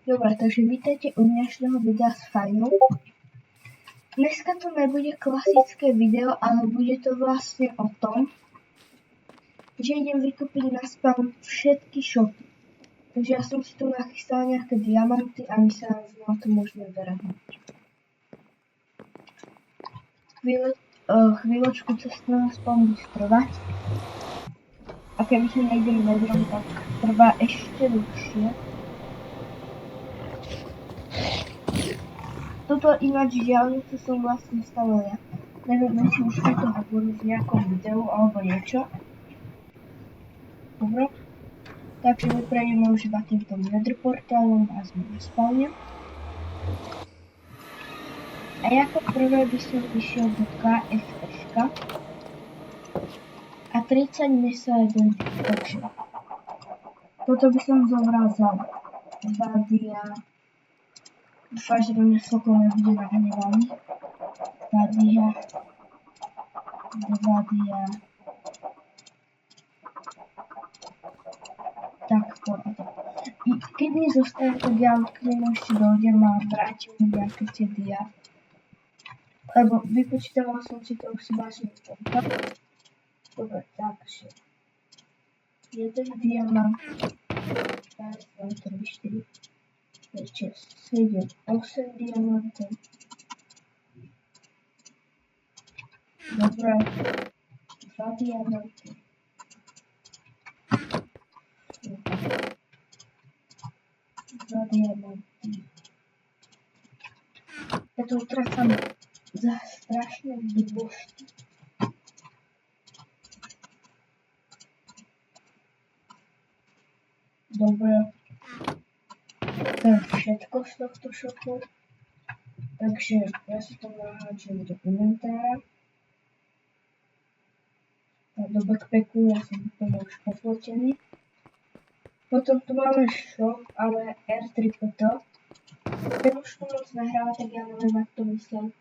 Dobre, takže vítajte u dnešného videa z Fajnu. Dneska to nebude klasické video, ale bude to vlastne o tom, že idem vykúpiť na spawn všetky shopy. Takže ja som si tu nachystal nejaké diamanty a my sa na to môžeme vrhnúť. Chvíľočku cesta na spawn bude trvať. A keby sa nejdem medrom, tak trvá ešte dlhšie. Toto ináč diaľnicu som vlastne stala ja. Neviem, či už to hovorím v nejakom videu alebo niečo. Dobre. Takže my prejdeme už iba týmto nether portálom a sme na spawne. A ako prvé by som išiel do KFS a 30 mesa jeden takže. Toto by som zobral za 2 dia. Dúfam, že mňa sokol nebude nahnevaný. 2 dia. Tak, pohode. Keď mi zostane, tak ja k nemu ešte dojdem a vrátim mi nejaké tie dia. Lebo vypočítavala som si to už si vážne tento. Dobre, takže. 1 diamant. 2, 3, 4. 6, 7, 8 diamantov. Dobre. 2 diamanty. 2 diamanty. Ja to utracam za strašné blbosti. Dobre. To je všetko z tohto shopu. Takže ja si to naháčem do inventára. A do backpacku ja som úplne už poplotený. Potom tu máme shop, ale R3PT. Ten už tu moc nahráva, tak ja neviem, ak to myslím,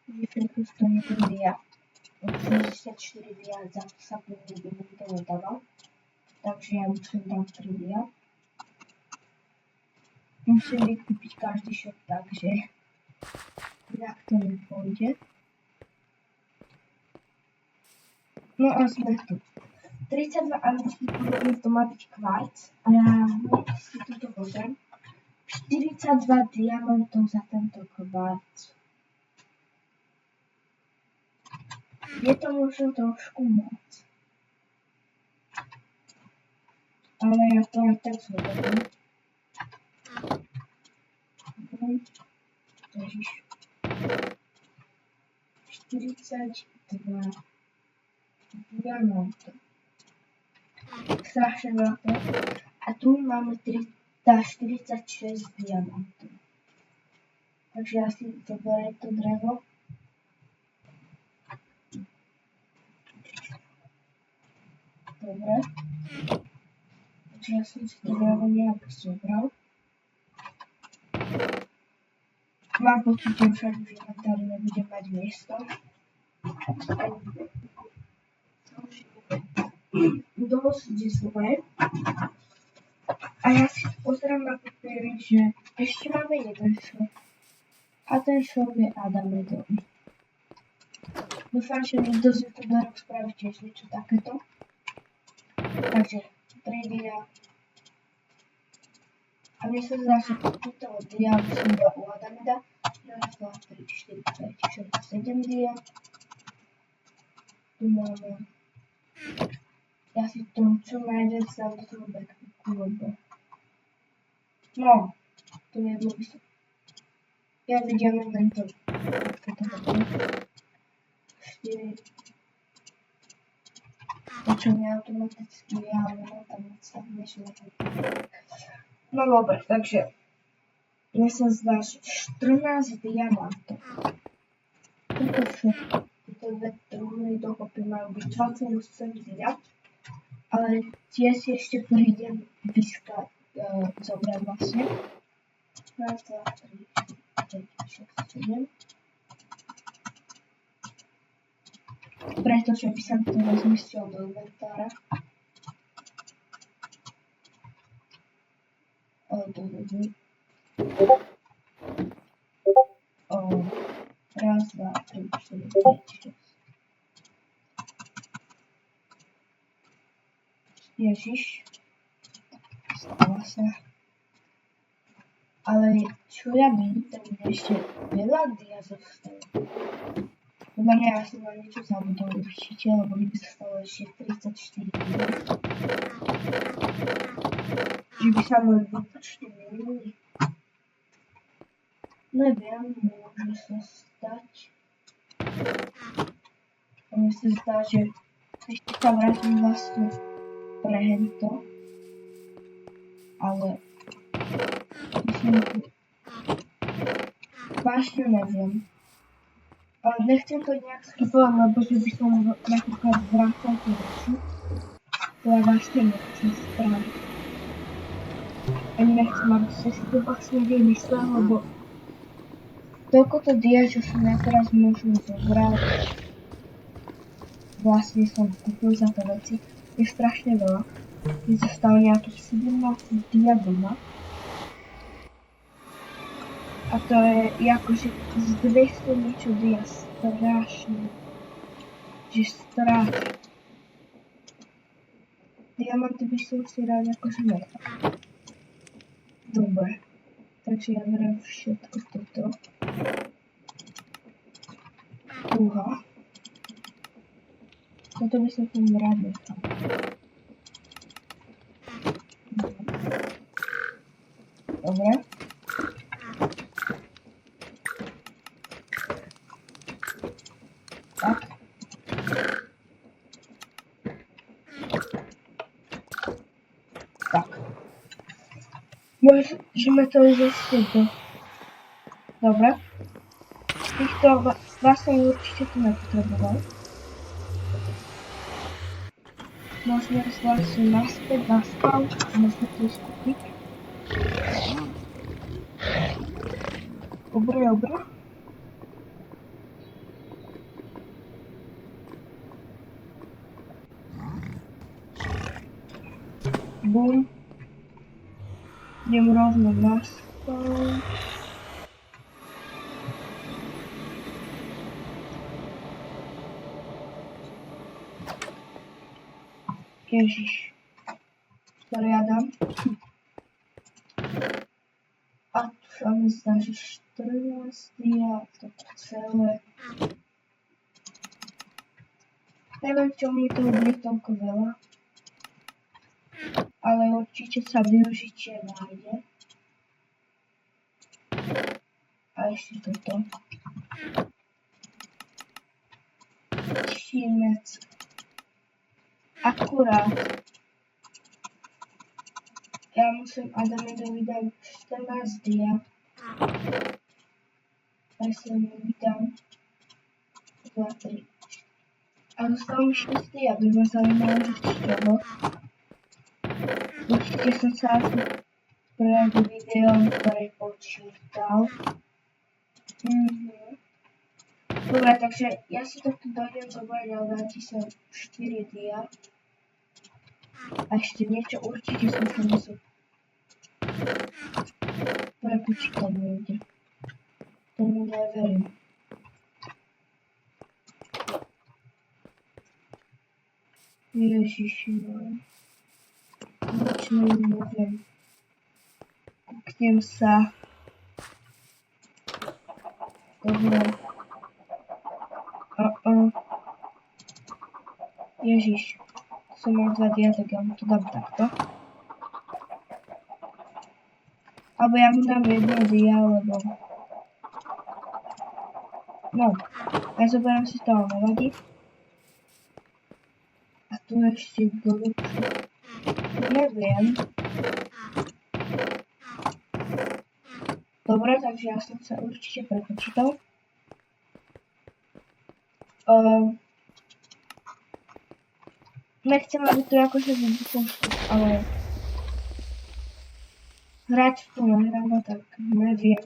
že všetko stojí ten dia. Od 64 dia za sekundu by mi to nedával. Takže ja musím dať 3 dia. Musím vykúpiť každý shop, takže inak to nepôjde. No a sme tu. 32 anglických podobných to má byť kvarc a ja si toto pozriem. 42 diamantov za tento kvarc. Je to možno trošku moc. Ale ja to aj tak zhodím. Ježiš. 42 diamantov. Strašne veľké. A tu máme 46 diamantov. Takže ja si zoberiem to drevo. Dobre. Takže ja som si to drevo nejak zobral. Mám pocit, že však v inventári nebudem mať miesto. Dosť zle. A ja si pozerám na papieri, že ešte máme jeden shop. A ten shop je Adamedový. Dúfam, že niekto z youtuberov spraví tiež niečo takéto. Takže 3 dia. A mne sa zdá, že túto dia musím dať u Adameda. 1, 2, 3, 4, 5, 6, 7 dia. Tu máme. Ja si to čo nájdem sám do toho backpacku, lebo... No, to jedno by som... Ja vidím len to. Toto hodím. 4. To čo mi automaticky je, ale mám tam moc tak než na to. No dobre, takže... Mne sa zdá, že 14 diamantov. Toto všetko. Tieto dve trúhly dokopy majú byť 28 dia. Ale tie si ešte prídem zobrať vlastne. 1, 2, 3, 4, 5, 6, 7. Pretože by som to rozmystil do inventára. O, raz, dwa, trzy, cztery, pięć, sześć. Ježiš. Stala sa. Ale čo ja vidím, tak mi ešte veľa dia zostalo. Podľa mňa ja som na niečo zabudol určite, lebo by sa stalo ešte 34 dia. Že by sa môj výpočty minuli. Neviem, môže sa stať. A mne sa zdá, že ešte sa vrátim vlastne pre hento. Ale myslím, vážne neviem. Ale nechcem to nejak skipovať, lebo že by som napríklad vrátil tie veci. To ja vážne nechcem spraviť. Ani nechcem, aby ste si to vlastne vymyslel, lebo toľkoto dia, čo som ja teraz môžem zobrať, vlastne som kúpil za to veci, je strašne veľa. Je zostalo nejakých 17 dia doma. A to je akože z 200 niečo dia strašne. Že strašne. Diamanty by som si rád akože nechal. Dobre. Takže ja beriem všetko toto. Uha. Toto by som tam rád nechal. Dobre. Tak. Tak. Môžeme to zase do... Dobre. Týchto vlastne určite to nepotreboval. Môžeme vlastne naspäť na spawn a môžeme to ísť kúpiť. Dobre. Bum. Idem rovno na spawn. Ježiš. Ktoré ja dám? A tu sa mi zdá, že 14 dia, toto celé. Neviem, čo mi to bude toľko veľa. Ale určite sa využitie nájde. A ešte toto. Šimec. Akurát. Ja musím Adamovi dať 14 dia. Ja sa mu vydám 2, 3. A zostalo mi 6 dia, by ma zaujímalo, že z čoho. Určite som sa asi pred videom prepočítal. Dobre, takže ja si takto dojdem zobrať, ale vráti sa 4 dia. A ešte niečo určite som sa musel prepočítať niekde. Tomu neverím. Ježiši, nič neviem. Kúknem sa. Dobre. Ježiš. Som mal 2 dia, tak ja mu to dám takto. Alebo ja mu dám 1 dia, lebo... No. Ja zoberiem si toho, nevadí. A tu ešte dolu. Neviem. Dobre, takže ja som sa určite prepočítal. Nechcem, aby to akože vybuchol štup, ale hrať v tom nahráva, tak neviem.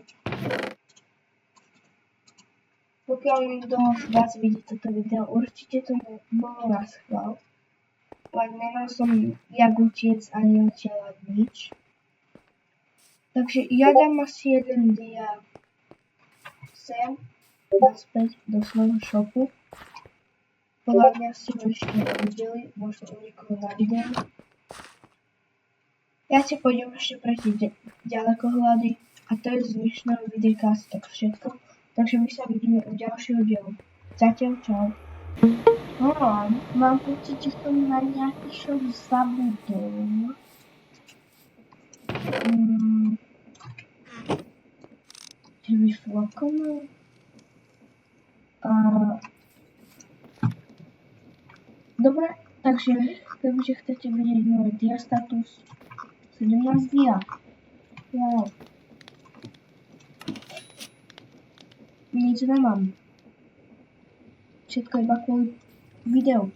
Pokiaľ niekto z vás vidí toto video, určite to bolo na schvál. Ale nemal som jak utiec ani odtiaľať nič. Takže ja dám asi jeden dia sem, naspäť do svojho shopu. Podľa mňa si ho ešte nevideli, možno u niekoho na videu. Ja si pôjdem ešte prejsť ďalekohľady a to je z dnešného videjka asi tak všetko. Takže my sa vidíme u ďalšieho dielu. Zatiaľ čau. Mám pocit, že som na nejaký shop zabudol. Že vyšlo komu? Dobre, takže kebyže chcete vidieť môj dia status 17 dia. Wow. Nič nemám. Všetko iba kvôli videu.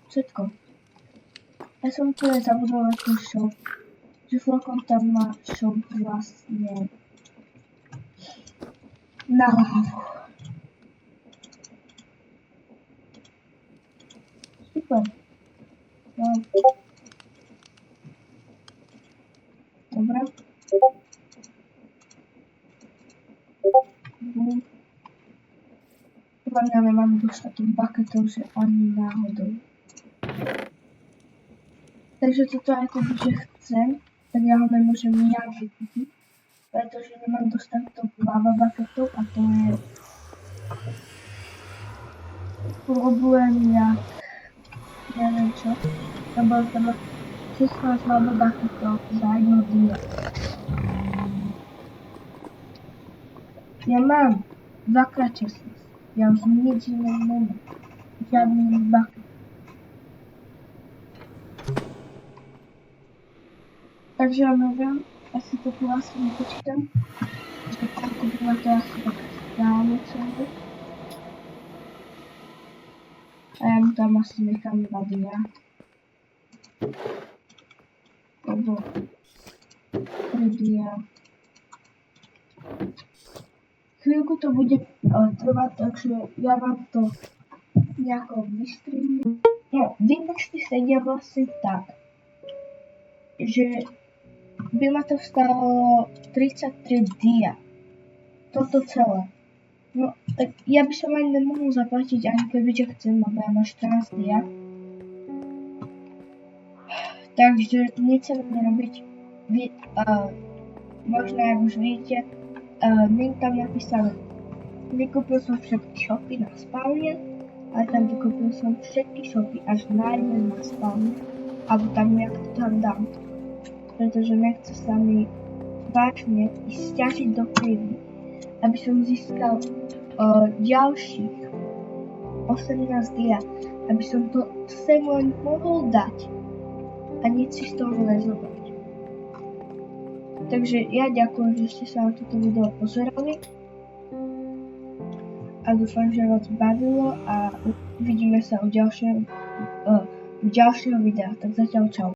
Všetko. Ja som tu aj zabudol na ten shop. Že Flocon tam má shop vlastne na hlavu. Super. Wow. Dobre. Podľa mňa nemám dostatok bucketov, že ani náhodou. Takže toto ako že chcem, tak ja ho nemôžem nejak vykúpiť, pretože nemám dostatok lava bucketov a to je problém jak neviem čo, lebo tam 16 lava bucketov za jedno dia. Ja mám 2x16, ja už nič iné nemám, žiadny bucket. Takže ja neviem, asi to tu asi nepočítam, že koľko by ma to asi tak stále celé. A ja mu tam asi nechám 2 dia. Lebo 3 dia. Chvíľku to bude trvať, takže ja vám to nejako vystrihnem. No, výpočty sedia vlastne tak, že by ma to stálo 33 dia. Toto celé. No, tak ja by som ani nemohol zaplatiť, ani kebyže chcem, lebo ja mám 14 dia. Takže nič sa bude robiť. Vy, možno, ak už vidíte, nie tam napísané. Vykúpil som všetky shopy na spawne, ale tam vykúpil som všetky shopy až na jeden na spawne. Alebo tam nejak to tam dám. Pretože nechce sa mi vážne ísť stiažiť do cavey, aby som získal ďalších 18 dia, aby som to sem len mohol dať a nič si z toho nezobrať. Takže ja ďakujem, že ste sa na toto video pozerali a dúfam, že vás bavilo a vidíme sa u ďalšieho videa. Tak zatiaľ čau.